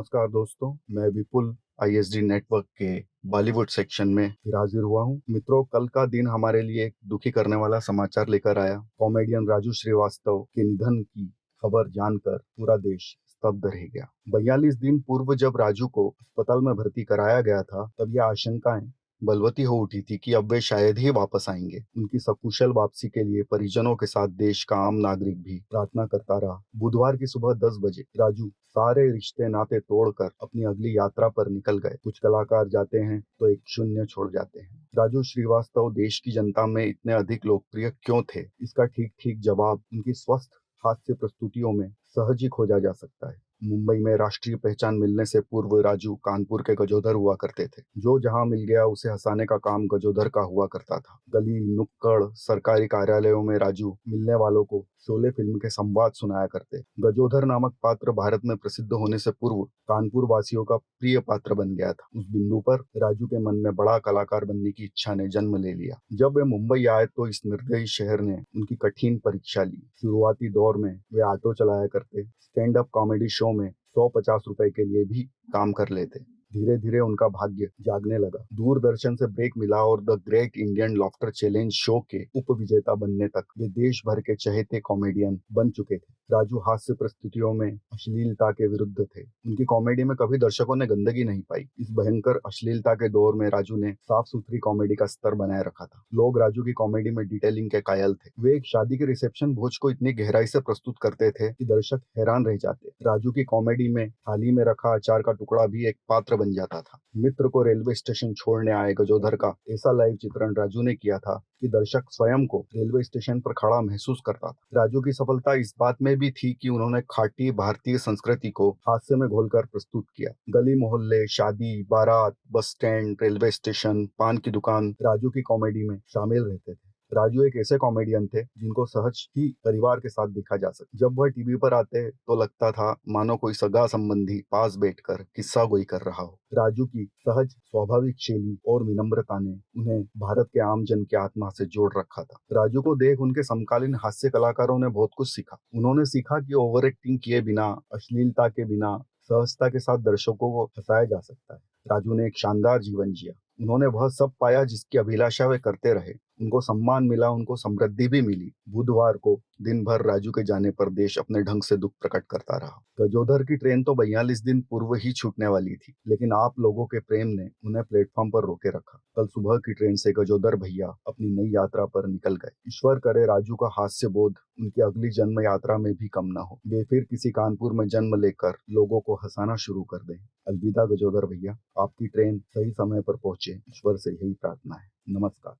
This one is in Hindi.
नमस्कार दोस्तों, मैं विपुल आईएसडी नेटवर्क के बॉलीवुड सेक्शन में फिर हाजिर हुआ हूँ। मित्रों, कल का दिन हमारे लिए एक दुखी करने वाला समाचार लेकर आया। कॉमेडियन राजू श्रीवास्तव के निधन की खबर जानकर पूरा देश स्तब्ध रह गया। 42 दिन पूर्व जब राजू को अस्पताल में भर्ती कराया गया था, तब यह आशंकाएं बलवती हो उठी थी कि अब वे शायद ही वापस आएंगे। उनकी सकुशल वापसी के लिए परिजनों के साथ देश का आम नागरिक भी प्रार्थना करता रहा। बुधवार की सुबह 10 बजे राजू सारे रिश्ते नाते तोड़कर अपनी अगली यात्रा पर निकल गए। कुछ कलाकार जाते हैं तो एक शून्य छोड़ जाते हैं। राजू श्रीवास्तव देश की जनता में इतने अधिक लोकप्रिय क्यों थे? इसका ठीक ठीक जवाब उनकी स्वस्थ हास्य प्रस्तुतियों में सहज ही खोजा जा सकता है। मुंबई में राष्ट्रीय पहचान मिलने से पूर्व राजू कानपुर के गजोधर हुआ करते थे। जो जहां मिल गया उसे हंसाने का काम गजोधर का हुआ करता था। गली नुक्कड़ सरकारी कार्यालयों में राजू मिलने वालों को शोले फिल्म के संवाद सुनाया करते। गजोधर नामक पात्र भारत में प्रसिद्ध होने से पूर्व कानपुर वासियों का प्रिय पात्र बन गया था। उस बिंदु पर राजू के मन में बड़ा कलाकार बनने की इच्छा ने जन्म ले लिया। जब वे मुंबई आए तो इस निर्दयी शहर ने उनकी कठिन परीक्षा ली। शुरुआती दौर में वे ऑटो चलाया करते, स्टैंड अप कॉमेडी शो में 150 रुपए के लिए भी काम कर लेते। धीरे धीरे उनका भाग्य जागने लगा। दूरदर्शन से ब्रेक मिला और the great Indian laughter challenge show के उप विजेता बनने तक वे देश भर के चहेते कॉमेडियन बन चुके थे। राजू हास्य प्रस्तुतियों में अश्लीलता के विरुद्ध थे। उनकी कॉमेडी में कभी दर्शकों ने गंदगी नहीं पाई। इस भयंकर अश्लीलता के दौर में राजू ने साफ सुथरी कॉमेडी का स्तर बनाए रखा था। लोग राजू की कॉमेडी में डिटेलिंग के कायल थे। वे एक शादी के रिसेप्शन भोज को इतनी गहराई से प्रस्तुत करते थे कि दर्शक हैरान रह जाते। राजू की कॉमेडी में थाली में रखा अचार का टुकड़ा भी एक पात्र बन जाता था। मित्र को रेलवे स्टेशन छोड़ने आए गजोधर का ऐसा लाइव चित्रण राजू ने किया था कि दर्शक स्वयं को रेलवे स्टेशन पर खड़ा महसूस करता था। राजू की सफलता इस बात में भी थी कि उन्होंने खाटी भारतीय संस्कृति को हास्य में घोलकर प्रस्तुत किया। गली मोहल्ले, शादी, बारात, बस स्टैंड, रेलवे स्टेशन, पान की दुकान राजू की कॉमेडी में शामिल रहते थे। राजू एक ऐसे कॉमेडियन थे जिनको सहज ही परिवार के साथ देखा जा सकता। जब वह टीवी पर आते तो लगता था मानो कोई सगा संबंधी पास बैठकर किस्सा गोई कर रहा हो। राजू की सहज स्वाभाविक शैली और विनम्रता ने उन्हें भारत के आम जन की आत्मा से जोड़ रखा था। राजू को देख उनके समकालीन हास्य कलाकारों ने बहुत कुछ सीखा। उन्होंने सीखा कि ओवर एक्टिंग किए बिना, अश्लीलता के बिना सहजता के साथ दर्शकों को हंसाया जा सकता है। राजू ने एक शानदार जीवन जिया। उन्होंने वह सब पाया जिसकी अभिलाषा वे करते रहे। उनको सम्मान मिला, उनको समृद्धि भी मिली। बुधवार को दिन भर राजू के जाने पर देश अपने ढंग से दुख प्रकट करता रहा। गजोधर की ट्रेन तो 42 दिन पूर्व ही छूटने वाली थी, लेकिन आप लोगों के प्रेम ने उन्हें प्लेटफॉर्म पर रोके रखा। कल सुबह की ट्रेन से गजोधर भैया अपनी नई यात्रा पर निकल गए। ईश्वर करे राजू का हास्य बोध उनकी अगली जन्म यात्रा में भी कम न हो। वे फिर किसी कानपुर में जन्म लेकर लोगों को हंसाना शुरू कर दें। अलविदा गजोधर भैया, आपकी ट्रेन सही समय पर पहुंचे, ईश्वर से यही प्रार्थना है। नमस्कार।